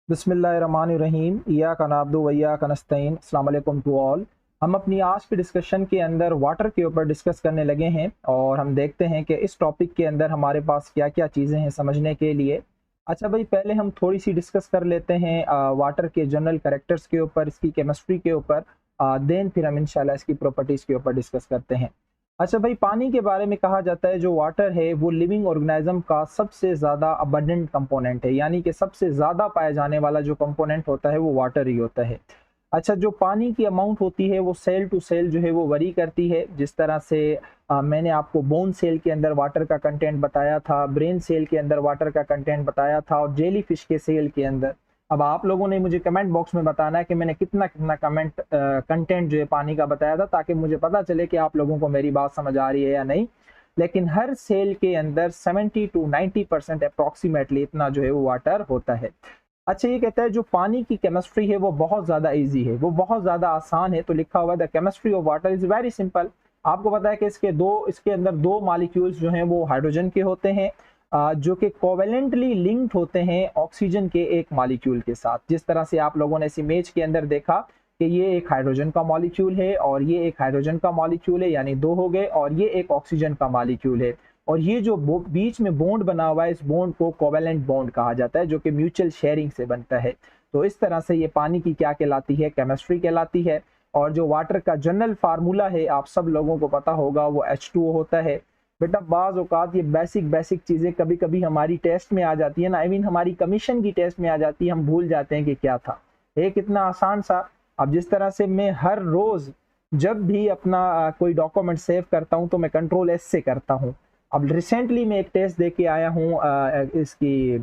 बिस्मिल्लाहिर्रहमानिर्रहीम इय्याका नअब्दु व इय्याका नस्तईन। अस्सलाम वालेकुम टू ऑल। हम अपनी आज की डिस्कशन के अंदर वाटर के ऊपर डिस्कस करने लगे हैं और हम देखते हैं कि इस टॉपिक के अंदर हमारे पास क्या क्या चीज़ें हैं समझने के लिए। अच्छा भाई, पहले हम थोड़ी सी डिस्कस कर लेते हैं वाटर के जनरल कैरेक्टर्स के ऊपर, इसकी केमिस्ट्री के ऊपर, देन फिर हम इंशाल्लाह इसकी प्रॉपर्टीज़ के ऊपर डिस्कस करते हैं। अच्छा भाई, पानी के बारे में कहा जाता है जो वाटर है वो लिविंग ऑर्गेनिज्म का सबसे ज़्यादा अबंडेंट कंपोनेंट है, यानी कि सबसे ज़्यादा पाया जाने वाला जो कंपोनेंट होता है वो वाटर ही होता है। अच्छा, जो पानी की अमाउंट होती है वो सेल टू सेल जो है वो वरी करती है। जिस तरह से मैंने आपको बोन सेल के अंदर वाटर का कंटेंट बताया था, ब्रेन सेल के अंदर वाटर का कंटेंट बताया था और जेली फिश के सेल के अंदर। अब आप लोगों ने मुझे कमेंट बॉक्स में बताना है कि मैंने कितना कितना कंटेंट जो है पानी का बताया था, ताकि मुझे पता चले कि आप लोगों को मेरी बात समझ आ रही है या नहीं। लेकिन हर सेल के अंदर 70 to 90% अप्रोक्सीमेटली इतना जो है वो वाटर होता है। अच्छा, ये कहता है जो पानी की केमिस्ट्री है वो बहुत ज़्यादा इजी है, वो बहुत ज़्यादा आसान है। तो लिखा हुआ है the chemistry of water is very simple. आपको पता है कि इसके अंदर दो मॉलिक्यूल्स जो हैं वो हाइड्रोजन के होते हैं, जो कि कोवेलेंटली लिंक्ड होते हैं ऑक्सीजन के एक मॉलिक्यूल के साथ। जिस तरह से आप लोगों ने इस इमेज के अंदर देखा कि ये एक हाइड्रोजन का मॉलिक्यूल है और ये एक हाइड्रोजन का मॉलिक्यूल है, यानी दो हो गए, और ये एक ऑक्सीजन का मॉलिक्यूल है। और ये जो बीच में बॉन्ड बना हुआ है, इस बॉन्ड को कोवेलेंट बॉन्ड कहा जाता है, जो कि म्यूचुअल शेयरिंग से बनता है। तो इस तरह से ये पानी की क्या कहलाती है, केमिस्ट्री कहलाती है। और जो वाटर का जनरल फार्मूला है आप सब लोगों को पता होगा, वो H2O होता है। बेटा बाज औकात ये बेसिक बेसिक चीज़ें कभी कभी हमारी टेस्ट में आ जाती है ना, आई मीन हमारी कमीशन की टेस्ट में आ जाती है, हम भूल जाते हैं कि क्या था। ये कितना आसान सा। अब जिस तरह से मैं हर रोज़ जब भी अपना कोई डॉक्यूमेंट सेव करता हूँ तो मैं Ctrl+S से करता हूँ। अब रिसेंटली मैं एक टेस्ट दे के आया हूँ इसकी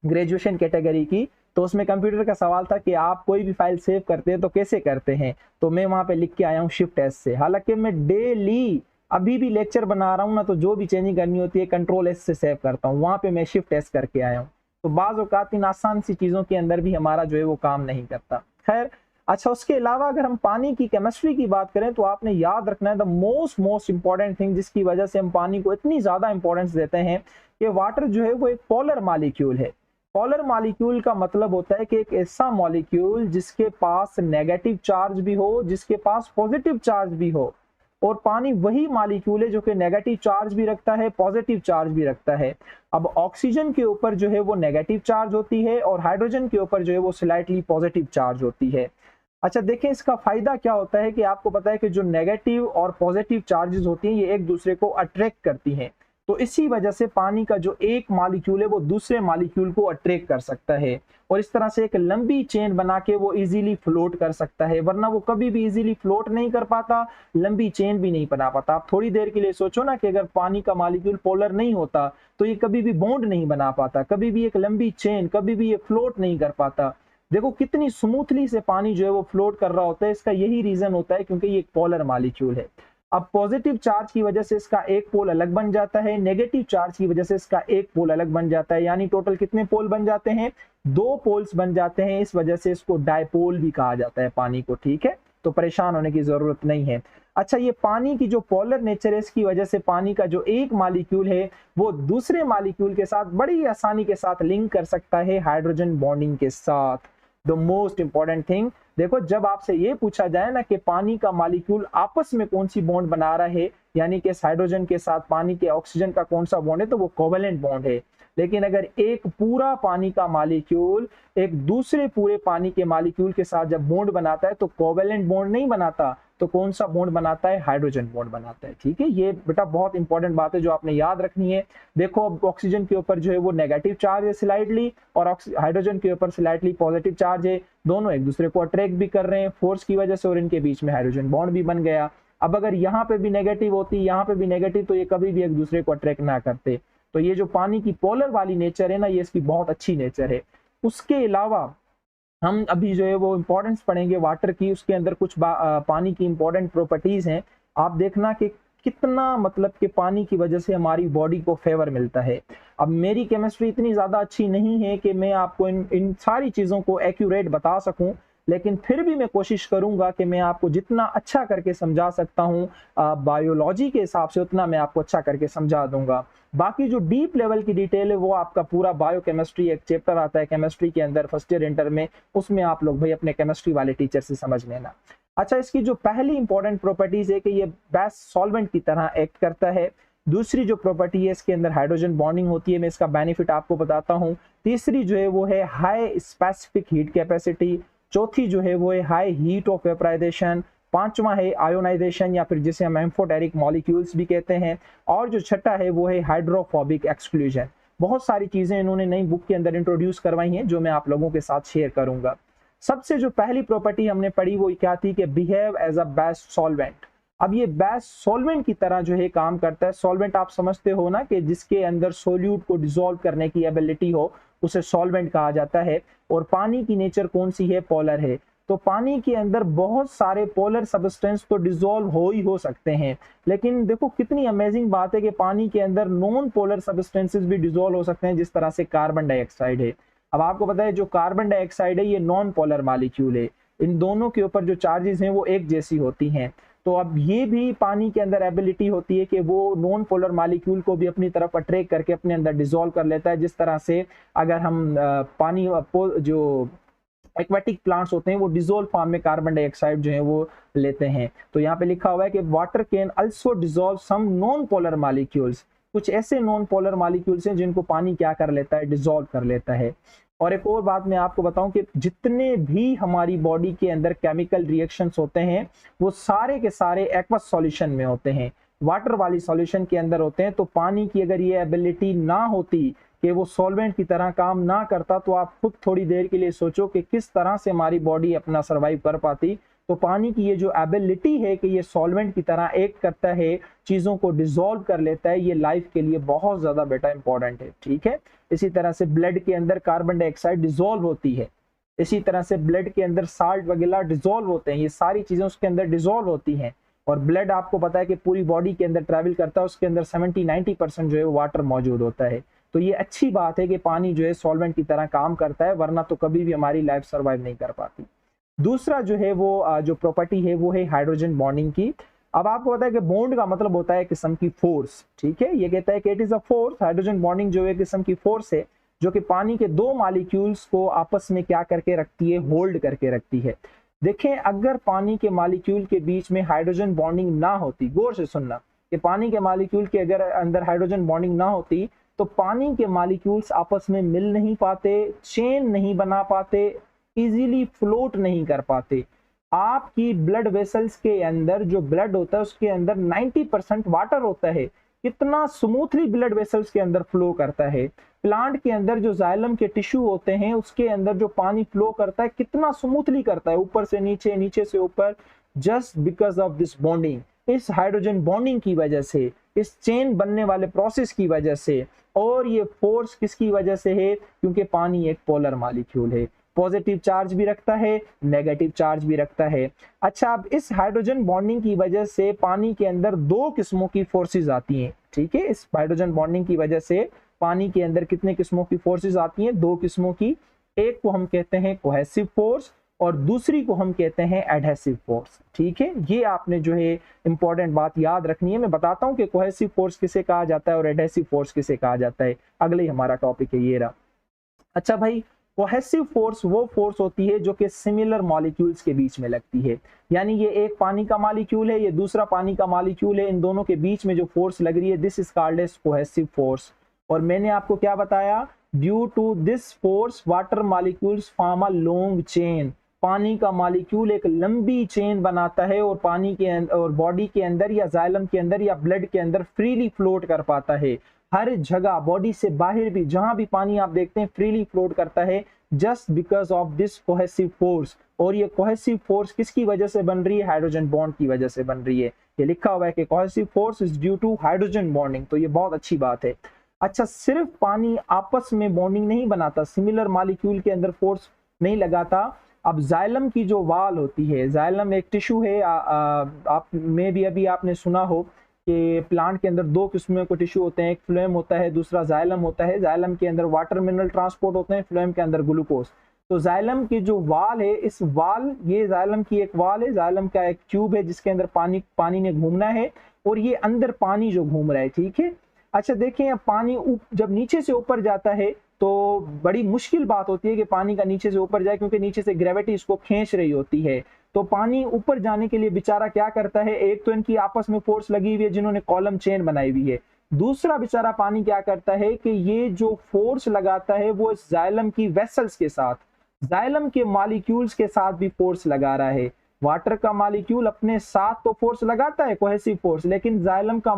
ग्रेजुएशन कैटेगरी की, तो उसमें कंप्यूटर का सवाल था कि आप कोई भी फाइल सेव करते हैं तो कैसे करते हैं। तो मैं वहाँ पे लिख के आया हूँ Shift+S से। हालांकि मैं डेली अभी भी लेक्चर बना रहा हूँ ना, तो जो भी चेंजिंग करनी होती है Ctrl+S से सेव करता हूँ, वहाँ पे मैं Shift+S करके आया हूँ। तो बाज़ औक़ात इन आसान सी चीज़ों के अंदर भी हमारा जो है वो काम नहीं करता। खैर, अच्छा, उसके अलावा अगर हम पानी की केमिस्ट्री की बात करें तो आपने याद रखना है द मोस्ट इंपॉर्टेंट थिंग, जिसकी वजह से हम पानी को इतनी ज़्यादा इंपॉर्टेंस देते हैं, कि वाटर जो है वो एक पोलर मॉलिक्यूल है। पोलर मॉलिक्यूल का मतलब होता है कि एक ऐसा मॉलिक्यूल जिसके पास नेगेटिव चार्ज भी हो, जिसके पास पॉजिटिव चार्ज भी हो। और पानी वही मॉलिक्यूल है जो कि नेगेटिव चार्ज भी रखता है, पॉजिटिव चार्ज भी रखता है। अब ऑक्सीजन के ऊपर जो है वो नेगेटिव चार्ज होती है और हाइड्रोजन के ऊपर जो है वो स्लाइटली पॉजिटिव चार्ज होती है। अच्छा देखें, इसका फायदा क्या होता है कि आपको पता है कि जो नेगेटिव और पॉजिटिव चार्जेस होती हैं ये एक दूसरे को अट्रैक्ट करती हैं। तो इसी वजह से पानी का जो एक मॉलिक्यूल है वो दूसरे मॉलिक्यूल को अट्रैक्ट कर सकता है और इस तरह से एक लंबी चेन बना के वो इजीली फ्लोट कर सकता है, वरना वो कभी भी इजीली फ्लोट नहीं कर पाता, लंबी चेन भी नहीं बना पाता। आप थोड़ी देर के लिए सोचो ना कि अगर पानी का मॉलिक्यूल पोलर नहीं होता तो ये कभी भी बॉन्ड नहीं बना पाता, कभी भी एक लंबी चेन, कभी भी ये फ्लोट नहीं कर पाता। देखो कितनी स्मूथली से पानी जो है वो फ्लोट कर रहा होता है, इसका यही रीजन होता है क्योंकि ये एक पोलर मॉलिक्यूल है। अब पॉजिटिव चार्ज की वजह से इसका एक पोल अलग बन जाता है, नेगेटिव चार्ज की वजह से इसका एक पोल अलग बन जाता है, यानी टोटल कितने पोल बन जाते हैं, दो पोल्स बन जाते हैं। इस वजह से इसको डायपोल भी कहा जाता है पानी को, ठीक है, तो परेशान होने की जरूरत नहीं है। अच्छा, ये पानी की जो पोलर नेचर है इसकी वजह से पानी का जो एक मॉलिक्यूल है वो दूसरे मॉलिक्यूल के साथ बड़ी आसानी के साथ लिंक कर सकता है हाइड्रोजन बॉन्डिंग के साथ। द मोस्ट इंपॉर्टेंट थिंग, देखो जब आपसे ये पूछा जाए ना कि पानी का मॉलिक्यूल आपस में कौन सी बॉन्ड बना रहा है, यानी कि हाइड्रोजन के साथ पानी के ऑक्सीजन का कौन सा बॉन्ड है, तो वो कोवेलेंट बॉन्ड है। लेकिन अगर एक पूरा पानी का मॉलिक्यूल एक दूसरे पूरे पानी के मॉलिक्यूल के साथ जब बॉन्ड बनाता है तो कोवेलेंट बॉन्ड नहीं बनाता, तो कौन सा बॉन्ड बनाता है, हाइड्रोजन बॉन्ड बनाता है। ठीक है, ये बेटा बहुत इंपॉर्टेंट बात है जो आपने याद रखनी है। देखो अब ऑक्सीजन के ऊपर जो है वो नेगेटिव चार्ज है स्लाइटली, और हाइड्रोजन के ऊपर स्लाइटली पॉजिटिव चार्ज है, दोनों एक दूसरे को अट्रैक्ट भी कर रहे हैं फोर्स की वजह से, और इनके बीच में हाइड्रोजन बॉन्ड भी बन गया। अब अगर यहाँ पे भी नेगेटिव होती, यहाँ पे भी नेगेटिव, तो ये कभी भी एक दूसरे को अट्रैक्ट ना करते। तो ये जो पानी की पोलर वाली नेचर है ना, ये इसकी बहुत अच्छी नेचर है। उसके अलावा हम अभी जो है वो इंपॉर्टेंस पढ़ेंगे वाटर की, उसके अंदर कुछ पानी की इंपॉर्टेंट प्रॉपर्टीज हैं। आप देखना कि कितना मतलब कि पानी की वजह से हमारी बॉडी को फेवर मिलता है। अब मेरी केमिस्ट्री इतनी ज़्यादा अच्छी नहीं है कि मैं आपको इन सारी चीज़ों को एक्यूरेट बता सकूं, लेकिन फिर भी मैं कोशिश करूंगा कि मैं आपको जितना अच्छा करके समझा सकता हूं बायोलॉजी के हिसाब से, उतना मैं आपको अच्छा करके समझा दूंगा। बाकी जो डीप लेवल की डिटेल है वो आपका पूरा बायोकेमिस्ट्री, एक चैप्टर आता है केमिस्ट्री के अंदर फर्स्ट ईयर इंटर में, उसमें आप लोग भाई अपने केमिस्ट्री वाले टीचर से समझ लेना। अच्छा, इसकी जो पहली इंपॉर्टेंट प्रॉपर्टीज है कि ये बेस्ट सॉल्वेंट की तरह एक्ट करता है। दूसरी जो प्रॉपर्टी है, इसके अंदर हाइड्रोजन बॉन्डिंग होती है, मैं इसका बेनिफिट आपको बताता हूँ। तीसरी जो है वो है हाई स्पेसिफिक हीट कैपेसिटी। चौथी जो है वो है हाई हीट ऑफ वेपराइजेशन। पांचवा है आयोनाइजेशन या फिर जिसे हम एम्फोटेरिक मॉलिक्यूल्स भी कहते हैं। और जो छठा है वो है हाइड्रोफोबिक एक्सक्लूजन। बहुत सारी चीजें इन्होंने नई बुक के अंदर इंट्रोड्यूस करवाई हैं जो मैं आप लोगों के साथ शेयर करूंगा। सबसे जो पहली प्रॉपर्टी हमने पढ़ी वो क्या थी कि behave as a best solvent. अब ये बेस्ट सॉल्वेंट की तरह जो है काम करता है। सॉल्वेंट आप समझते हो ना कि जिसके अंदर सोल्यूट को डिसॉल्व करने की एबिलिटी हो उसे सॉल्वेंट कहा जाता है। और पानी की नेचर कौन सी है? पोलर है। तो पानी के अंदर बहुत सारे पोलर सब्सटेंस तो डिसॉल्व हो सकते हैं, लेकिन देखो कितनी अमेजिंग बात है कि पानी के अंदर नॉन पोलर सब्सटेंसेस भी डिसॉल्व हो सकते हैं, जिस तरह से कार्बन डाइऑक्साइड है। अब आपको पता है जो कार्बन डाइऑक्साइड है ये नॉन पोलर मॉलिक्यूल है, इन दोनों के ऊपर जो चार्जेस हैं वो एक जैसी होती हैं। तो अब ये भी पानी के अंदर एबिलिटी होती है कि वो नॉन पोलर मॉलिक्यूल को भी अपनी तरफ अट्रैक्ट करके अपने अंदर डिसॉल्व कर लेता है। जिस तरह से अगर हम पानी जो एक्वेटिक प्लांट्स होते हैं वो डिसॉल्व फॉर्म में कार्बन डाइऑक्साइड जो है वो लेते हैं। तो यहाँ पे लिखा हुआ है कि water can also dissolve some non polar molecules. कुछ ऐसे नॉन पोलर मॉलिक्यूल्स हैं जिनको पानी क्या कर लेता है? डिसॉल्व कर लेता है। और एक और बात मैं आपको बताऊं कि जितने भी हमारी बॉडी के अंदर केमिकल रिएक्शंस होते हैं वो सारे के सारे एक्वस सॉल्यूशन में होते हैं, वाटर वाली सॉल्यूशन के अंदर होते हैं। तो पानी की अगर ये एबिलिटी ना होती कि वो सॉल्वेंट की तरह काम ना करता, तो आप खुद थोड़ी देर के लिए सोचो कि किस तरह से हमारी बॉडी अपना सर्वाइव कर पाती। तो पानी की ये जो एबिलिटी है कि ये सॉल्वेंट की तरह एक्ट करता है, चीजों को डिसॉल्व कर लेता है, ये लाइफ के लिए बहुत ज्यादा बेटा इंपॉर्टेंट है। ठीक है, इसी तरह से ब्लड के अंदर कार्बन डाइऑक्साइड डिसॉल्व होती है, इसी तरह से ब्लड के अंदर साल्ट वगैरह डिसॉल्व होते हैं, ये सारी चीजें उसके अंदर डिसॉल्व होती हैं। और ब्लड आपको पता है कि पूरी बॉडी के अंदर ट्रैवल करता है, उसके अंदर 70-90% जो है वाटर मौजूद होता है। तो ये अच्छी बात है कि पानी जो है सॉल्वेंट की तरह काम करता है, वरना तो कभी भी हमारी लाइफ सर्वाइव नहीं कर पाती। दूसरा जो है वो जो प्रॉपर्टी है वो है हाइड्रोजन बॉन्डिंग की। अब आपको पता है कि बॉन्ड का मतलब होता है किस्म की फोर्स। ठीक है, ये कहता है कि it is a force. Hydrogen bonding जो है किस्म की फोर्स है जो कि पानी के दो मॉलिक्यूल्स को आपस में क्या करके रखती है? होल्ड करके रखती है। देखें, अगर पानी के मॉलिक्यूल के बीच में हाइड्रोजन बॉन्डिंग ना होती, गौर से सुनना, कि पानी के मॉलिक्यूल के अगर अंदर हाइड्रोजन बॉन्डिंग ना होती तो पानी के मॉलिक्यूल्स आपस में मिल नहीं पाते, चेन नहीं बना पाते, इजीली फ्लोट नहीं कर पाते। आपकी ब्लड वेसल्स के अंदर जो ब्लड होता है उसके अंदर 90% वाटर होता है। कितना स्मूथली ब्लड वेसल्स के अंदर फ्लो करता है। प्लांट के अंदर जो जाइलम के टिश्यू होते हैं उसके अंदर जो पानी फ्लो करता है कितना स्मूथली करता है, ऊपर से नीचे, नीचे से ऊपर, just because of this bonding. इस हाइड्रोजन बॉन्डिंग की वजह से, इस चेन बनने वाले प्रोसेस की वजह से। और ये फोर्स किसकी वजह से है? क्योंकि पानी एक पोलर मॉलिक्यूल है, पॉजिटिव चार्ज भी रखता है, नेगेटिव चार्ज भी रखता है। अच्छा, अब इस हाइड्रोजन बॉन्डिंग की वजह से पानी के अंदर दो किस्मों की फोर्सेस आती हैं। ठीक है, इस हाइड्रोजन बॉन्डिंग की वजह से पानी के अंदर कितने किस्मों की फोर्सेस आती हैं? दो किस्मों की। एक को हम कहते हैं कोहेसिव फोर्स और दूसरी को हम कहते हैं एडहेसिव फोर्स। ठीक है, ये आपने जो है इंपॉर्टेंट बात याद रखनी है। मैं बताता हूं कि कोहेसिव फोर्स किसे कहा जाता है और एडहेसिव फोर्स किसे कहा जाता है, अगले ही हमारा टॉपिक है ये रहा। अच्छा भाई, कोहेसिव फोर्स वो फोर्स होती है जो कि सिमिलर मॉलिक्यूल्स के बीच में लगती है। यानी ये एक पानी का मॉलिक्यूल है, ये दूसरा पानी का मॉलिक्यूल है, इन दोनों के बीच में जो फोर्स लग रही है, this is called as cohesive force. और मैंने आपको क्या बताया? Due to this force water molecules form a long chain. पानी का मॉलिक्यूल एक लंबी चेन बनाता है और पानी के और बॉडी के अंदर या जाइलम के अंदर या ब्लड के अंदर फ्रीली फ्लोट कर पाता है। हर जगह बॉडी से बाहर भी जहां भी पानी आप देखते हैं फ्रीली फ्लोट करता है, just because of this cohesive force. और ये कोहेसिव फोर्स किसकी वजह से बन रही है? हाइड्रोजन बॉन्ड की वजह से बन रही है। ये लिखा हुआ है कि cohesive force is due to hydrogen bonding, तो ये बहुत अच्छी बात है। अच्छा, सिर्फ पानी आपस में बॉन्डिंग नहीं बनाता, सिमिलर मॉलिक्यूल के अंदर फोर्स नहीं लगाता। अब जाइलम की जो वाल होती है, जाइलम एक टिश्यू है, आप में भी अभी आपने सुना हो कि प्लांट के अंदर दो किस्मों के टिश्यू होते हैं, एक फ्लोएम होता है, दूसरा जाइलम होता है। जाइलम के अंदर वाटर मिनरल ट्रांसपोर्ट होते हैं, फ्लोएम के अंदर ग्लूकोज। तो जाइलम की जो वाल है, इस वाल, ये जाइलम की एक वाल है, जाइलम का एक ट्यूब है जिसके अंदर पानी ने घूमना है, और ये अंदर पानी जो घूम रहा है, ठीक है। अच्छा देखें, अब पानी जब नीचे से ऊपर जाता है तो बड़ी मुश्किल बात होती है कि पानी का नीचे से ऊपर जाए, क्योंकि नीचे से ग्रेविटी इसको खींच रही होती है। तो पानी ऊपर जाने के लिए बेचारा क्या करता है, एक तो इनकी आपस में फोर्स लगी हुई है जिन्होंने कॉलम चेन बनाई हुई है, दूसरा बेचारा पानी क्या करता है कि ये जो फोर्स लगाता है वो इस जाइलम की वेसल्स के साथ, जाइलम के मॉलिक्यूल्स के साथ भी फोर्स लगा रहा है। वाटर का मॉलिक्यूल अपने साथ तो फोर्स लगाता है, कोहेसिव फोर्स, लेकिन जाइलम का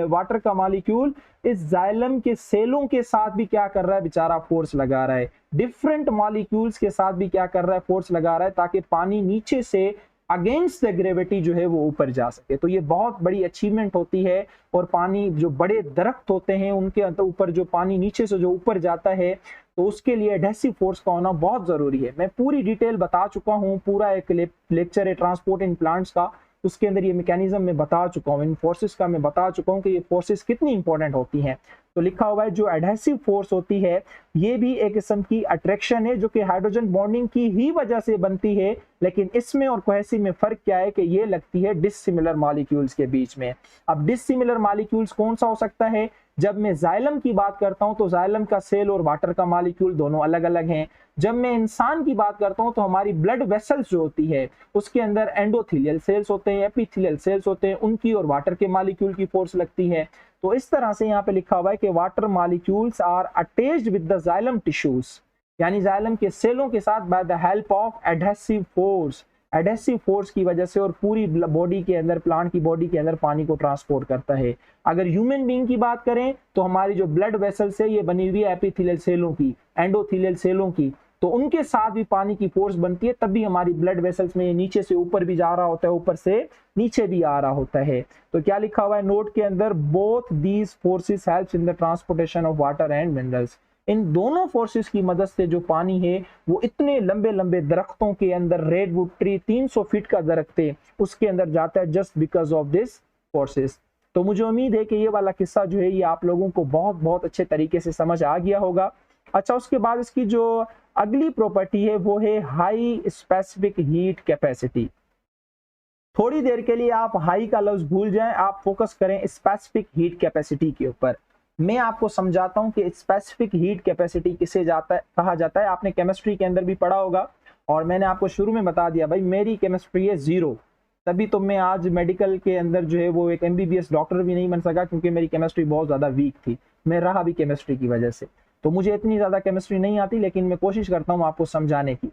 वाटर का मॉलिक्यूल इस जाइलम के सेलों के साथ भी क्या कर रहा है, बेचारा फोर्स लगा रहा है। डिफरेंट मॉलिक्यूल्स के साथ भी क्या कर रहा है, फोर्स लगा रहा है, ताकि पानी नीचे से अगेंस्ट द ग्रेविटी जो है वो ऊपर जा सके। तो ये बहुत बड़ी अचीवमेंट होती है। और पानी, जो बड़े दरख्त होते हैं उनके ऊपर जो पानी नीचे से जो ऊपर जाता है, तो उसके लिए एडहेसिव फोर्स का होना बहुत जरूरी है। मैं पूरी डिटेल बता चुका हूँ, पूरा एक लेक्चर है ट्रांसपोर्ट इन प्लांट्स का, उसके अंदर ये मैकेनिज्म में बता चुका हूँ, इन फोर्सेस का मैं बता चुका हूँ कि ये फोर्सेस कितनी इंपॉर्टेंट होती हैं। तो लिखा हुआ है जो एडहेसिव फोर्स होती है ये भी एक किस्म की अट्रैक्शन है जो कि हाइड्रोजन बॉन्डिंग की ही वजह से बनती है, लेकिन इसमें और कोहेसिव में फर्क क्या है कि ये लगती है डिसिमिलर मॉलिक्यूल्स के बीच में। अब डिसिमिलर मॉलिक्यूल्स कौन सा हो सकता है, जब मैं जाइलम की बात करता हूं तो जाइलम का सेल और वाटर का मॉलिक्यूल दोनों अलग अलग हैं। जब मैं इंसान की बात करता हूं तो हमारी ब्लड वेसल्स जो होती है उसके अंदर एंडोथेलियल सेल्स होते हैं, एपिथेलियल सेल्स होते हैं, उनकी और वाटर के मॉलिक्यूल की फोर्स लगती है। तो इस तरह से यहाँ पे लिखा हुआ है कि water molecules are attached with the xylem tissues, यानी जाइलम के सेलों के साथ by the help of adhesive force, adhesive force की वजह से, और पूरी बॉडी के अंदर, प्लांट की बॉडी के अंदर पानी को ट्रांसपोर्ट करता है। अगर ह्यूमन बीइंग की बात करें तो हमारी जो ब्लड वेसल्स है ये बनी हुई है एपिथेलियल सेलों की, एंडोथेलियल सेलों की, तो उनके साथ भी पानी की फोर्स बनती है, तब भी हमारी ब्लड वेसल्स में ये नीचे से ऊपर भी जा रहा होता है, ऊपर से नीचे भी आ रहा होता है। तो क्या लिखा हुआ है नोट के अंदर, both these forces helps in the transportation of water and minerals. इन दोनों फोर्सेस की मदद से जो पानी है वो इतने लंबे लंबे दरख्तों के अंदर, रेडवुड ट्री 300 फीट का दरख्त है उसके अंदर जाता है, just because of this forces. तो मुझे उम्मीद है कि ये वाला किस्सा जो है ये आप लोगों को बहुत बहुत अच्छे तरीके से समझ आ गया होगा। अच्छा, उसके बाद इसकी जो अगली प्रॉपर्टी है वो है हाई स्पेसिफिक हीट कैपेसिटी। थोड़ी देर के लिए आप हाई का लफ्ज भूल जाएं, आप फोकस करें स्पेसिफिक हीट कैपेसिटी के ऊपर। मैं आपको समझाता हूं कि स्पेसिफिक हीट कैपेसिटी किसे कहा जाता है। आपने केमिस्ट्री के अंदर भी पढ़ा होगा, और मैंने आपको शुरू में बता दिया भाई मेरी केमिस्ट्री है 0, तभी तो मैं आज मेडिकल के अंदर जो है वो एक MBBS डॉक्टर भी नहीं बन सका, क्योंकि मेरी केमिस्ट्री बहुत ज्यादा वीक थी। मैं रहा भी केमिस्ट्री की वजह से, तो मुझे इतनी ज्यादा केमिस्ट्री नहीं आती, लेकिन मैं कोशिश करता हूँ आपको समझाने की।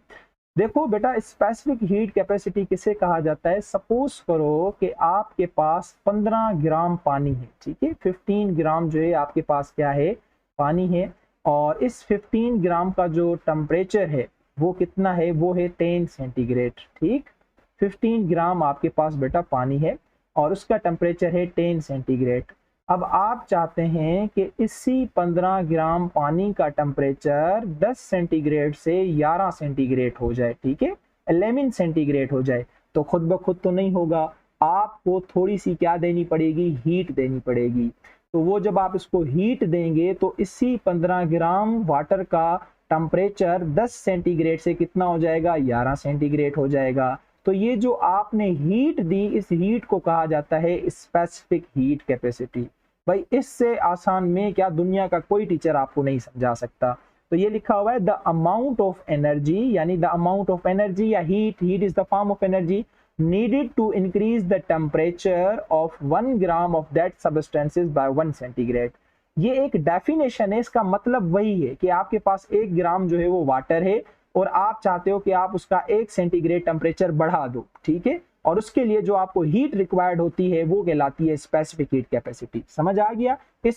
देखो बेटा, स्पेसिफिक हीट कैपेसिटी किसे कहा जाता है। सपोज करो कि आपके पास 15 ग्राम पानी है, ठीक है, 15 ग्राम जो है आपके पास क्या है, पानी है, और इस 15 ग्राम का जो टेम्परेचर है वो कितना है, वो है 10 सेंटीग्रेड, ठीक। 15 ग्राम आपके पास बेटा पानी है और उसका टेम्परेचर है 10 सेंटीग्रेड। अब आप चाहते हैं कि इसी 15 ग्राम पानी का टेम्परेचर 10 सेंटीग्रेड से 11 सेंटीग्रेड हो जाए, ठीक है, 11 सेंटीग्रेड हो जाए। तो खुद ब खुद तो नहीं होगा, आपको थोड़ी सी क्या देनी पड़ेगी, हीट देनी पड़ेगी। तो वो जब आप इसको हीट देंगे तो इसी 15 ग्राम वाटर का टेम्परेचर 10 सेंटीग्रेड से कितना हो जाएगा, 11 सेंटीग्रेड हो जाएगा। तो ये जो आपने हीट दी, इस हीट को कहा जाता है स्पेसिफिक हीट कैपेसिटी। भाई इससे आसान में क्या दुनिया का कोई टीचर आपको नहीं समझा सकता। तो ये लिखा हुआ है द अमाउंट ऑफ एनर्जी, यानी द अमाउंट ऑफ एनर्जी या heat is the form of energy needed to increase the temperature of 1 gram of that substances by 1 centigrade। ये एक डेफिनेशन है, इसका मतलब वही है कि आपके पास 1 ग्राम जो है वो वाटर है और आप चाहते हो कि आप उसका 1 सेंटीग्रेड टेम्परेचर बढ़ा दो, ठीक है, और उसके लिए जो आपको हीट रिक्वायर्ड होती है वो कहलाती है स्पेसिफिक हीट कैपेसिटी। समझ आ गया,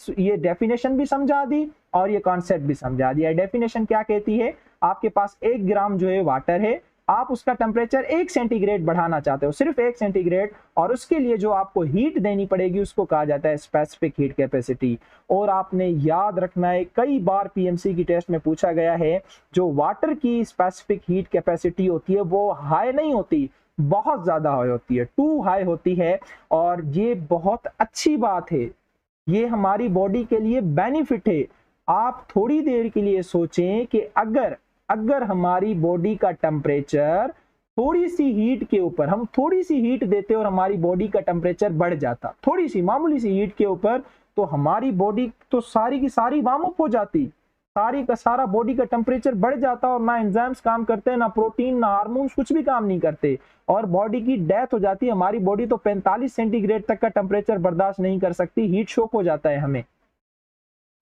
ये डेफिनेशन भी समझा दी और ये कॉन्सेप्ट भी समझा दिया। डेफिनेशन क्या कहती है, आपके पास 1 ग्राम जो है वाटर है, आप उसका टेम्परेचर 1 सेंटीग्रेड बढ़ाना चाहते हो, सिर्फ 1 सेंटीग्रेड, और उसके लिए जो आपको हीट देनी पड़ेगी उसको कहा जाता है स्पेसिफिक हीट कैपेसिटी। और आपने याद रखना है, कई बार PMC की टेस्ट में पूछा गया है, जो वाटर की स्पेसिफिक हीट कैपेसिटी होती है वो हाई नहीं होती, बहुत ज्यादा हाई होती है, टू हाई होती है। और ये बहुत अच्छी बात है, ये हमारी बॉडी के लिए बेनिफिट है। आप थोड़ी देर के लिए सोचें कि अगर अगर हमारी बॉडी का टेम्परेचर थोड़ी सी हीट के ऊपर, हम थोड़ी सी हीट देते और हमारी बॉडी का टेम्परेचर बढ़ जाता, थोड़ी सी मामूली सी हीट के ऊपर, तो हमारी बॉडी तो सारी की सारी वार्म अप हो जाती, सारी का सारा बॉडी का टेम्परेचर बढ़ जाता और ना एंजाइम्स काम करते, ना प्रोटीन, ना हार्मोन्स, कुछ भी काम नहीं करते और बॉडी की डेथ हो जाती। हमारी बॉडी तो 45 सेंटीग्रेड तक का टेम्परेचर बर्दाश्त नहीं कर सकती, हीट शॉक हो जाता है हमें।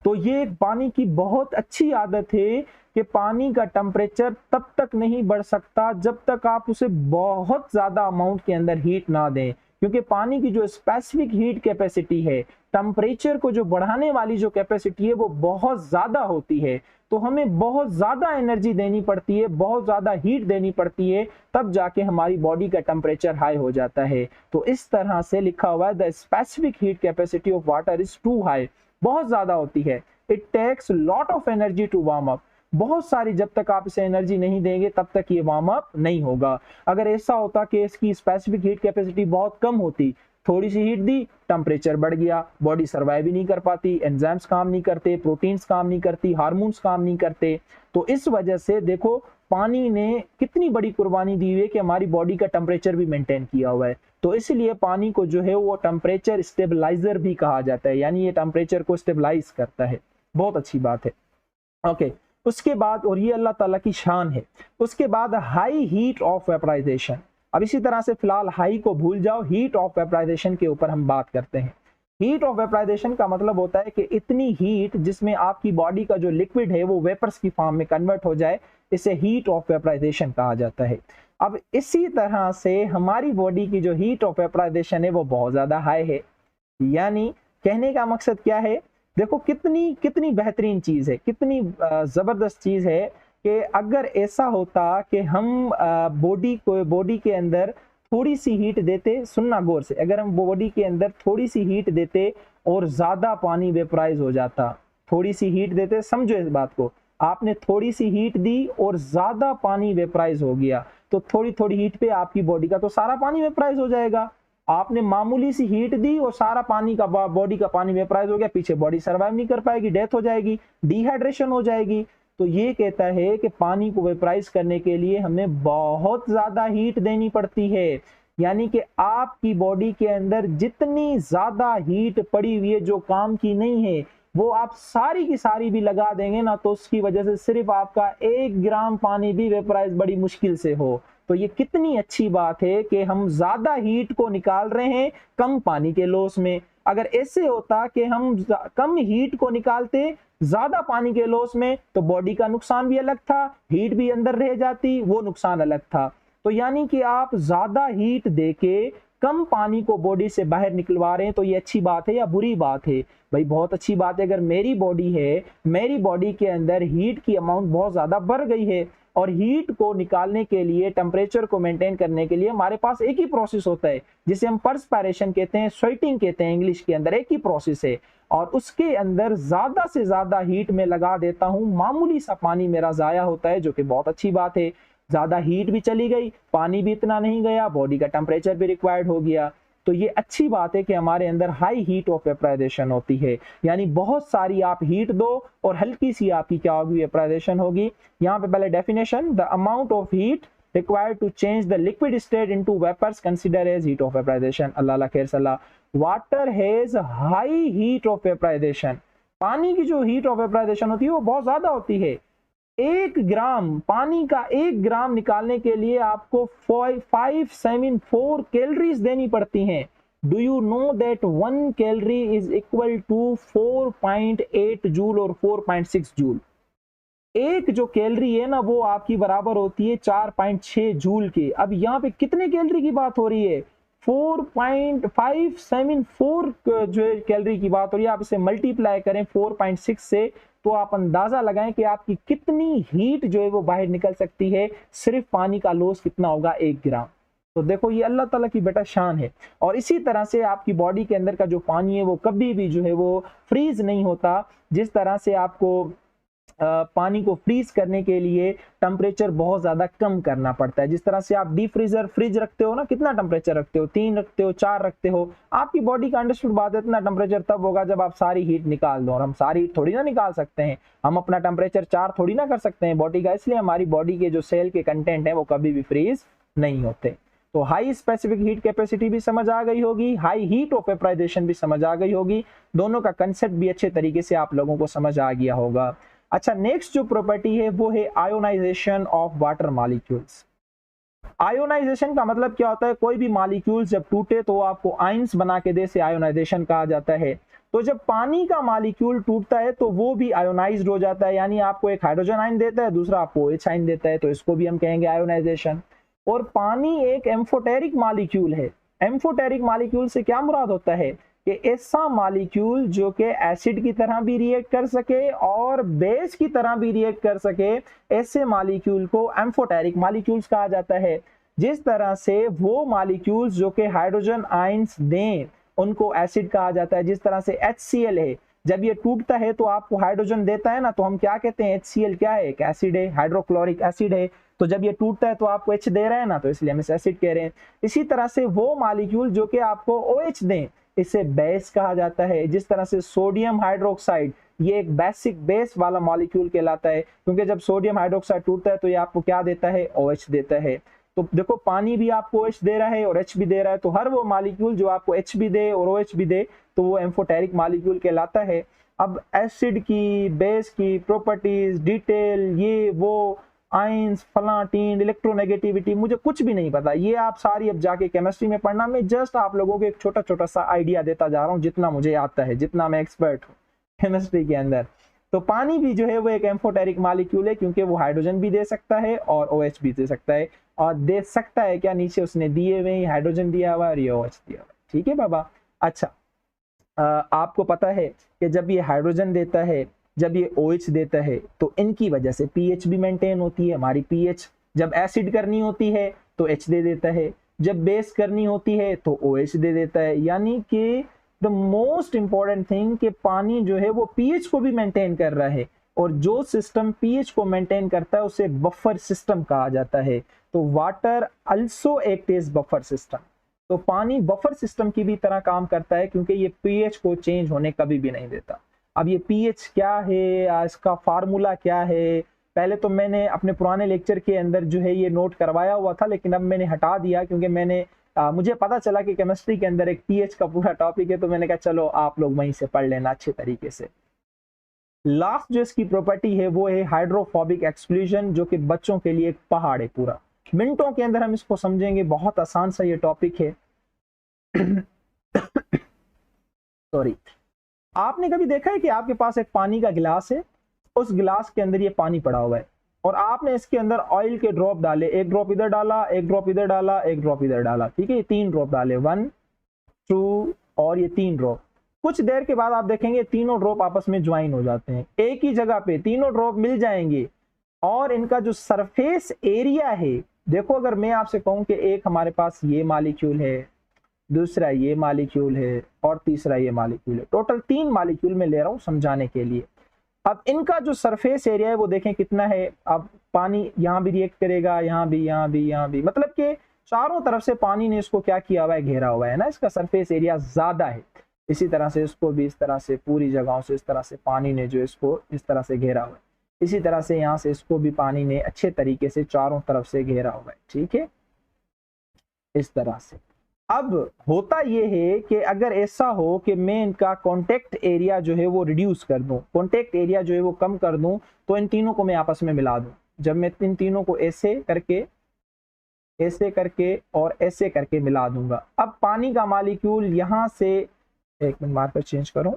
तो ये पानी की बहुत अच्छी आदत है कि पानी का टेम्परेचर तब तक नहीं बढ़ सकता जब तक आप उसे बहुत ज्यादा अमाउंट के अंदर हीट ना दें, क्योंकि पानी की जो स्पेसिफिक हीट कैपेसिटी है, टेम्परेचर को जो बढ़ाने वाली जो कैपेसिटी है वो बहुत ज्यादा होती है। तो हमें बहुत ज्यादा एनर्जी देनी पड़ती है, बहुत ज्यादा हीट देनी पड़ती है, तब जाके हमारी बॉडी का टेम्परेचर हाई हो जाता है। तो इस तरह से लिखा हुआ है the specific heat capacity of water is too high, बहुत ज्यादा होती है। It takes lot of energy to warm up, बहुत सारी, जब तक आप इसे एनर्जी नहीं देंगे तब तक ये वार्म अप नहीं होगा। अगर ऐसा होता कि इसकी स्पेसिफिक हीट कैपेसिटी बहुत कम होती, थोड़ी सी हीट दी, टेम्परेचर बढ़ गया, बॉडी सर्वाइव ही नहीं कर पाती, एंजाइम्स काम नहीं करते, प्रोटीन्स काम नहीं करती, हार्मोन्स काम नहीं करते। तो इस वजह से देखो पानी ने कितनी बड़ी कुर्बानी दी हुई है कि हमारी बॉडी का टेम्परेचर भी मेंटेन किया हुआ है। तो इसलिए पानी को जो है वो टेम्परेचर स्टेबलाइजर भी कहा जाता है, यानी ये टेम्परेचर को स्टेबलाइज करता है। बहुत अच्छी बात है। ओके, उसके बाद, और ये अल्लाह ताला की शान है, उसके बाद हाई हीट ऑफ वेपराइजेशन। अब इसी तरह से फिलहाल हाई को भूल जाओ, हीट ऑफ वेपराइजेशन के ऊपर हम बात करते हैं। हीट ऑफ वेपराइजेशन का मतलब होता है कि इतनी हीट जिसमें आपकी बॉडी का जो लिक्विड है वो वेपर्स की फॉर्म में कन्वर्ट हो जाए, इसे हीट ऑफ वेपराइजेशन कहा जाता है। अब इसी तरह से हमारी बॉडी की जो हीट ऑफ वेपराइजेशन है वो बहुत ज्यादा हाई है। यानी कहने का मकसद क्या है, देखो कितनी कितनी बेहतरीन चीज है, कितनी जबरदस्त चीज है कि अगर ऐसा होता कि हम बॉडी के अंदर थोड़ी सी हीट देते, सुनना गौर से, अगर हम बॉडी के अंदर थोड़ी सी हीट देते और ज्यादा पानी वेपराइज हो जाता, थोड़ी सी हीट देते, समझो इस बात को, आपने थोड़ी सी हीट दी और ज्यादा पानी वेपराइज हो गया, तो थोड़ी थोड़ी हीट पे आपकी बॉडी का तो सारा पानी वेपराइज हो जाएगा। आपने मामूली सी हीट दी और सारा पानी का बॉडी का पानी वेपराइज हो गया, पीछे बॉडी सर्वाइव नहीं कर पाएगी, डेथ हो जाएगी, डिहाइड्रेशन हो जाएगी। तो ये कहता है कि पानी को वेपराइज करने के लिए हमें बहुत ज्यादा हीट देनी पड़ती है। यानी कि आपकी बॉडी के अंदर जितनी ज्यादा हीट पड़ी हुई है जो काम की नहीं है, वो आप सारी की सारी भी लगा देंगे ना, तो उसकी वजह से सिर्फ आपका 1 ग्राम पानी भी वेपराइज बड़ी मुश्किल से हो। तो ये कितनी अच्छी बात है कि हम ज्यादा हीट को निकाल रहे हैं कम पानी के लॉस में। अगर ऐसे होता कि हम कम हीट को निकालते ज्यादा पानी के लॉस में, तो बॉडी का नुकसान भी अलग था, हीट भी अंदर रह जाती, वो नुकसान अलग था। तो यानी कि आप ज्यादा हीट देके कम पानी को बॉडी से बाहर निकलवा रहे हैं, तो ये अच्छी बात है या बुरी बात है? भाई बहुत अच्छी बात है। अगर मेरी बॉडी है, मेरी बॉडी के अंदर हीट की अमाउंट बहुत ज्यादा बढ़ गई है और हीट को निकालने के लिए, टेम्परेचर को मेंटेन करने के लिए हमारे पास एक ही प्रोसेस होता है जिसे हम पर्सपायरेशन कहते हैं, स्वेटिंग कहते हैं इंग्लिश के अंदर, एक ही प्रोसेस है। और उसके अंदर ज्यादा से ज्यादा हीट में लगा देता हूं, मामूली सा पानी मेरा जाया होता है, जो कि बहुत अच्छी बात है। ज्यादा हीट भी चली गई, पानी भी इतना नहीं गया, बॉडी का टेम्परेचर भी रिक्वायर्ड हो गया। तो ये अच्छी बात है कि हमारे अंदर हाई हीट ऑफ वेपराइजेशन होती है, यानी बहुत सारी आप हीट दो और हल्की सी आपकी क्या होगी, वेपराइजेशन होगी। यहाँ पे पहले definition, the amount of heat required to change the liquid state into vapors considered as heat of vaporization। अल्लाह खैर सलाह। Water has high heat of vaporisation, पानी की जो हीट ऑफ वेपराइजेशन होती है वो बहुत ज्यादा होती है। 1 ग्राम पानी का 1 ग्राम निकालने के लिए आपको 574 कैलोरीज देनी पड़ती हैं। Do you know that 1 calorie is equal to 4.8 joule और 4.6 जूल। एक जो कैलोरी है ना वो आपकी बराबर होती है 4.6 जूल की। अब यहाँ पे कितने कैलोरी की बात हो रही है, 4.574 जो है कैलोरी की बात हो रही है। आप इसे मल्टीप्लाई करें 4.6 से, तो आप अंदाजा लगाएं कि आपकी कितनी हीट जो है वो बाहर निकल सकती है। सिर्फ पानी का लॉस कितना होगा, 1 ग्राम। तो देखो ये अल्लाह ताला की बेटा शान है। और इसी तरह से आपकी बॉडी के अंदर का जो पानी है वो कभी भी जो है वो फ्रीज नहीं होता। जिस तरह से आपको पानी को फ्रीज करने के लिए टेम्परेचर बहुत ज्यादा कम करना पड़ता है। जिस तरह से आप डीप फ्रीजर फ्रिज रखते हो ना, कितना टेम्परेचर रखते हो, 3 रखते हो, 4 रखते हो, आपकी बॉडी का अंडरस्टूड बात है इतना टेम्परेचर तब होगा जब आप सारी हीट निकाल दो, और हम सारी हीट थोड़ी ना निकाल सकते हैं, हम अपना टेम्परेचर 4 थोड़ी ना कर सकते हैं बॉडी का, इसलिए हमारी बॉडी के जो सेल के कंटेंट है वो कभी भी फ्रीज नहीं होते। तो हाई स्पेसिफिक हीट कैपेसिटी भी समझ आ गई होगी, हाई हीट ऑफ वेपराइजेशन भी समझ आ गई होगी, दोनों का कंसेप्ट भी अच्छे तरीके से आप लोगों को समझ आ गया होगा। अच्छा, नेक्स्ट जो प्रॉपर्टी है वो है ionisation of water molecules. Ionisation का मतलब क्या होता है, कोई भी मॉलिक्यूल्स जब टूटे तो आपको आयंस बना के दे, से आयोनाइजेशन कहा जाता है। तो जब पानी का मॉलिक्यूल टूटता है तो वो भी आयोनाइज्ड हो जाता है, यानी आपको एक हाइड्रोजन आयन देता है, दूसरा आपको OH आयन देता है, तो इसको भी हम कहेंगे आयोनाइजेशन। और पानी एक एम्फोटेरिक मॉलिक्यूल है। एम्फोटेरिक मॉलिक्यूल से क्या मुराद होता है कि ऐसा मॉलिक्यूल जो कि एसिड की तरह भी रिएक्ट कर सके और बेस की तरह भी रिएक्ट कर सके, ऐसे मॉलिक्यूल को एम्फोटेरिक मॉलिक्यूल्स कहा जाता है। जिस तरह से वो मॉलिक्यूल्स जो कि हाइड्रोजन आयंस दें उनको एसिड कहा जाता है। जिस तरह से HCl है, जब ये टूटता है तो आपको हाइड्रोजन देता है ना, तो हम क्या कहते हैं, HCl क्या है, एक एसिड है, हाइड्रोक्लोरिक एसिड है। तो जब ये टूटता है तो आपको H दे रहा है ना, तो इसलिए हम इसे एसिड कह रहे हैं। इसी तरह से वो मॉलिक्यूल जो कि आपको OH दें, इसे बेस कहा जाता है। जिस तरह से सोडियम हाइड्रोक्साइड, ये एक बेसिक बेस वाला मॉलिक्यूल कहलाता है, क्योंकि जब सोडियम हाइड्रोक्साइड टूटता है तो ये आपको क्या देता है, OH देता है। तो देखो, पानी भी आपको OH दे रहा है और H भी दे रहा है, तो हर वो मॉलिक्यूल जो आपको H भी दे और OH भी दे तो वो एम्फोटेरिक मॉलिक्यूल कहलाता है। अब एसिड की, बेस की प्रॉपर्टीज डिटेल, ये वो आयंस, फलाटीन, इलेक्ट्रोनेगेटिविटी, मुझे कुछ भी नहीं पता, ये आप सारी अब जाके केमिस्ट्री में पढ़ना। मैं जस्ट आप लोगों को एक छोटा छोटा सा आइडिया देता जा रहा हूँ, जितना मुझे आता है, जितना मैं एक्सपर्ट हूँ केमिस्ट्री के अंदर। तो पानी भी जो है वो एक एम्फोटेरिक मॉलिक्यूल है, क्योंकि वो हाइड्रोजन भी दे सकता है और OH भी दे सकता है। और दे सकता है क्या, नीचे उसने दिए हुए हाइड्रोजन दिया हुआ और ये OH दिया हुआ, ठीक है बाबा। अच्छा, आपको पता है कि जब ये हाइड्रोजन देता है, जब ये OH देता है, तो इनकी वजह से pH भी मेंटेन होती है। हमारी pH जब एसिड करनी होती है तो H दे देता है, जब बेस करनी होती है तो OH दे देता है। यानी कि द मोस्ट इंपॉर्टेंट थिंग कि पानी जो है वो pH को भी मेंटेन कर रहा है, और जो सिस्टम pH को मेंटेन करता है उसे बफर सिस्टम कहा जाता है। तो water also act as buffer system. तो पानी बफर सिस्टम की भी तरह काम करता है, क्योंकि ये pH को चेंज होने कभी भी नहीं देता। अब ये pH क्या है, इसका फार्मूला क्या है, पहले तो मैंने अपने पुराने लेक्चर के अंदर जो है ये नोट करवाया हुआ था, लेकिन अब मैंने हटा दिया, क्योंकि मुझे पता चला कि केमिस्ट्री के अंदर एक pH का पूरा टॉपिक है, तो मैंने कहा चलो आप लोग वहीं से पढ़ लेना अच्छे तरीके से। लास्ट जो इसकी प्रॉपर्टी है वो है हाइड्रोफोबिक एक्सक्लूजन, जो कि बच्चों के लिए एक पहाड़ है। पूरा मिनटों के अंदर हम इसको समझेंगे, बहुत आसान सा ये टॉपिक है। सॉरी, आपने कभी देखा है कि आपके पास एक पानी का गिलास है, उस गिलास के अंदर ये पानी पड़ा हुआ है, और आपने इसके अंदर ऑयल के ड्रॉप डाले, एक ड्रॉप इधर डाला, एक ड्रॉप इधर डाला, एक ड्रॉप इधर डाला, ठीक है, ये 3 ड्रॉप डाले, 1 2 और ये 3 ड्रॉप। कुछ देर के बाद आप देखेंगे तीनों ड्रॉप आपस में ज्वाइन हो जाते हैं, एक ही जगह पे तीनों ड्रॉप मिल जाएंगे, और इनका जो सरफेस एरिया है, देखो अगर मैं आपसे कहूं कि एक हमारे पास ये मॉलिक्यूल है, दूसरा ये मॉलिक्यूल है और तीसरा ये मॉलिक्यूल है, टोटल 3 मॉलिक्यूल में ले रहा हूं समझाने के लिए। अब इनका जो सरफेस एरिया है वो देखें कितना है। अब पानी यहाँ भी रिएक्ट करेगा, यहाँ भी, यहाँ भी, यहाँ भी, मतलब कि चारों तरफ से पानी ने इसको क्या किया हुआ है, घेरा हुआ है ना, इसका सरफेस एरिया ज्यादा है। इसी तरह से इसको भी इस तरह से पूरी जगहों से इस तरह से पानी ने जो इसको इस तरह से घेरा हुआ है, इसी तरह से यहाँ से इसको भी पानी ने अच्छे तरीके से चारों तरफ से घेरा हुआ है, ठीक है, इस तरह से। अब होता यह है कि अगर ऐसा हो कि मैं इनका कांटेक्ट एरिया जो है वो रिड्यूस कर दूं, कांटेक्ट एरिया जो है वो कम कर दूं, तो इन तीनों को मैं आपस में मिला दूं। जब मैं इन तीनों को ऐसे करके और ऐसे करके मिला दूंगा, अब पानी का मॉलिक्यूल यहां से, एक मिनट मार्कर चेंज करूं,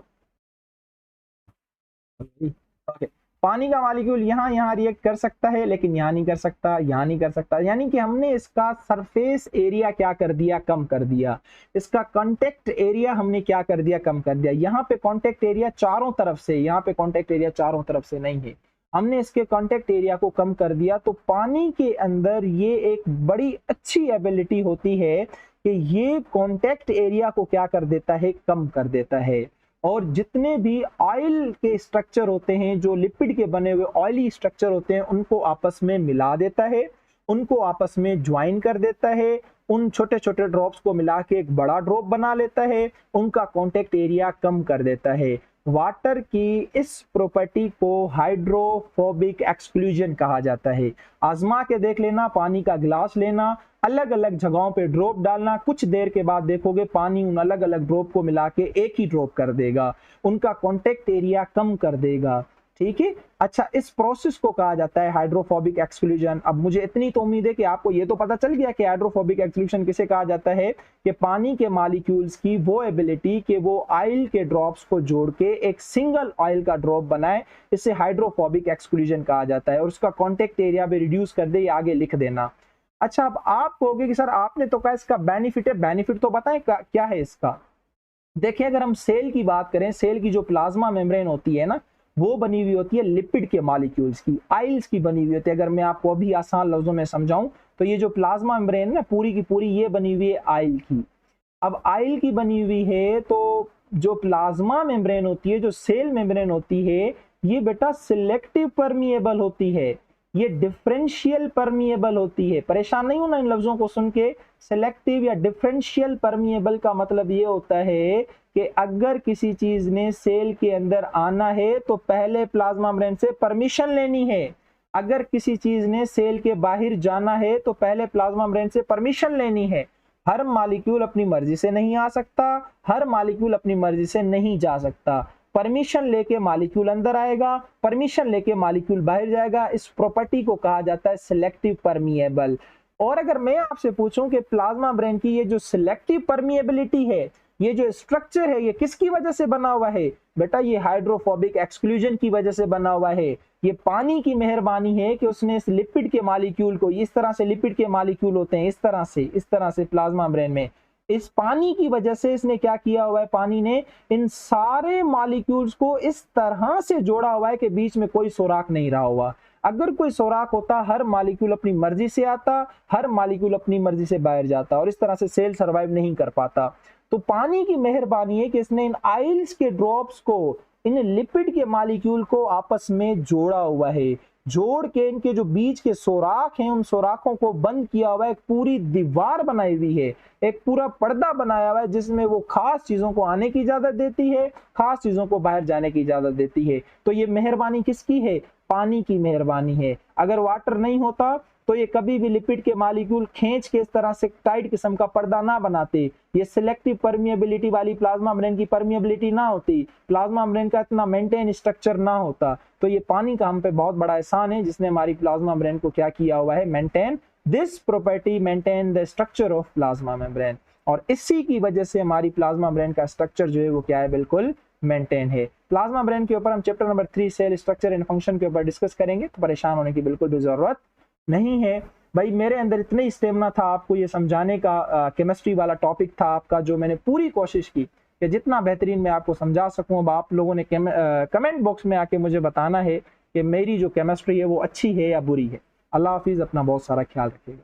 ओके, पानी का मॉलिक्यूल यहाँ रिएक्ट कर सकता है, लेकिन यहाँ नहीं कर सकता, यहाँ नहीं कर सकता। यानी कि हमने इसका सरफेस एरिया क्या कर दिया, कम कर दिया। इसका कांटेक्ट एरिया हमने क्या कर दिया, कम कर दिया। यहाँ पे कांटेक्ट एरिया चारों तरफ से, यहाँ पे कांटेक्ट एरिया चारों तरफ से नहीं है, हमने इसके कांटेक्ट एरिया को कम कर दिया। तो पानी के अंदर ये एक बड़ी अच्छी एबिलिटी होती है कि ये कांटेक्ट एरिया को क्या कर देता है, कम कर देता है। और जितने भी ऑयल के स्ट्रक्चर होते हैं, जो लिपिड के बने हुए ऑयली स्ट्रक्चर होते हैं, उनको आपस में मिला देता है, उनको आपस में ज्वाइन कर देता है, उन छोटे छोटे ड्रॉप्स को मिला के एक बड़ा ड्रॉप बना लेता है, उनका कॉन्टेक्ट एरिया कम कर देता है। वाटर की इस प्रॉपर्टी को हाइड्रोफोबिक एक्सक्लूजन कहा जाता है। आजमा के देख लेना, पानी का गिलास लेना, अलग अलग जगहों पे ड्रॉप डालना, कुछ देर के बाद देखोगे पानी उन अलग अलग ड्रॉप को मिला के एक ही ड्रॉप कर देगा, उनका कॉन्टेक्ट एरिया कम कर देगा। ठीक है, अच्छा, इस प्रोसेस को कहा जाता है हाइड्रोफोबिक एक्सक्लूजन। अब मुझे इतनी तो उम्मीद है कि आपको ये तो पता चल गया कि हाइड्रोफोबिक एक्सक्लूजन किसे कहा जाता है, कि पानी के मॉलिक्यूल्स की वो एबिलिटी कि वो ऑयल के ड्रॉप्स को जोड़ के एक सिंगल ऑयल का ड्रॉप बनाए, इसे हाइड्रोफोबिक एक्सक्लूजन कहा जाता है। और उसका कॉन्टेक्ट एरिया भी रिड्यूस कर दे, ये आगे लिख देना। अच्छा, अब आप कहोगे कि सर आपने तो कहा इसका बेनिफिट है, बेनिफिट तो बताएं क्या है इसका। देखिए, अगर हम सेल की बात करें, सेल की जो प्लाज्मा मेम्ब्रेन होती है ना, वो बनी हुई होती है लिपिड के मॉलिक्यूल्स की, आइल्स की बनी हुई होती है। अगर मैं आपको अभी आसान लफ्जों में समझाऊं तो ये जो प्लाज्मा मेम्ब्रेन है पूरी की पूरी ये बनी हुई है आइल की। अब आइल की बनी हुई है तो जो प्लाज्मा मेम्ब्रेन होती है, जो सेल मेम्ब्रेन होती है, ये बेटा सिलेक्टिव परमिएबल होती है, ये डिफरेंशियल परमिएबल होती है। परेशान नहीं होना इन लफ्जों को सुन के। सिलेक्टिव या डिफरेंशियल परमिएबल का मतलब ये होता है कि अगर किसी चीज ने सेल के अंदर आना है तो पहले प्लाज्मा मेम्ब्रेन से परमिशन लेनी है, अगर किसी चीज ने सेल के बाहर जाना है तो पहले प्लाज्मा मेम्ब्रेन से परमिशन लेनी है। हर मॉलिक्यूल अपनी मर्जी से नहीं आ सकता, हर मॉलिक्यूल अपनी मर्जी से नहीं जा सकता। परमिशन लेके मॉलिक्यूल अंदर आएगा, परमिशन लेके मॉलिक्यूल बाहर जाएगा। इस प्रॉपर्टी को कहा जाता है सिलेक्टिव परमिएबल। और अगर मैं आपसे पूछूं कि प्लाज्मा मेम्ब्रेन की ये जो सिलेक्टिव परमिएबिलिटी है, ये जो स्ट्रक्चर है, ये किसकी वजह से बना हुआ है बेटा, ये हाइड्रोफोबिक एक्सक्लूजन की वजह से बना हुआ है। ये पानी की मेहरबानी है कि उसने इस लिपिड के मॉलिक्यूल को, इस तरह से लिपिड के मॉलिक्यूल होते हैं इस तरह से प्लाज्मा मेम्ब्रेन में, इस पानी की वजह से इसने क्या किया हुआ है, पानी ने इन सारे मॉलिक्यूल्स को इस तरह से जोड़ा हुआ है कि बीच में कोई सुराख नहीं रहा हुआ। अगर कोई सुराख होता, हर मॉलिक्यूल अपनी मर्जी से आता, हर मॉलिक्यूल अपनी मर्जी से बाहर जाता और इस तरह से सेल सर्वाइव नहीं कर पाता। तो पानी की मेहरबानी है कि इसने इन आइल्स के ड्रॉप्स को, इन लिपिड के मॉलिक्यूल को आपस में जोड़ा हुआ है, जोड़ के इनके जो बीच के सुराख हैं, उन सुराखों को बंद किया हुआ है, एक पूरी दीवार बनाई हुई है, एक पूरा पर्दा बनाया हुआ है, जिसमें वो खास चीजों को आने की इजाजत देती है, खास चीजों को बाहर जाने की इजाजत देती है। तो ये मेहरबानी किसकी है, पानी की मेहरबानी है। अगर वाटर नहीं होता तो ये कभी भी लिपिड के मॉलिक्यूल खींच के इस तरह से टाइट किस्म का पर्दा ना बनाते, ये सिलेक्टिव परमिएबिलिटी वाली प्लाज्मा मेम्ब्रेन की परमिएबिलिटी ना होती, प्लाज्मा मेम्ब्रेन का इतना मेंटेन स्ट्रक्चर ना होता। तो ये पानी का हम पे बहुत बड़ा एहसान है जिसने हमारी प्लाज्मा मेम्ब्रेन को क्या किया हुआ है, maintain this property, maintain the structure of plasma membrane. और इसी की वजह से हमारी प्लाज्मा मेम्ब्रेन का स्ट्रक्चर जो है वो क्या है, बिल्कुल मेंटेन है। प्लाज्मा मेम्ब्रेन के ऊपर हम chapter number 3 cell structure and function के ऊपर डिस्कस करेंगे, तो परेशान होने की बिल्कुल भी जरूरत नहीं है भाई। मेरे अंदर इतना ही स्टेमिना था आपको ये समझाने का, केमिस्ट्री वाला टॉपिक था आपका, जो मैंने पूरी कोशिश की कि जितना बेहतरीन मैं आपको समझा सकूं। अब आप लोगों ने कमेंट बॉक्स में आके मुझे बताना है कि मेरी जो केमिस्ट्री है वो अच्छी है या बुरी है। अल्लाह हाफिज़, अपना बहुत सारा ख्याल रखिएगा।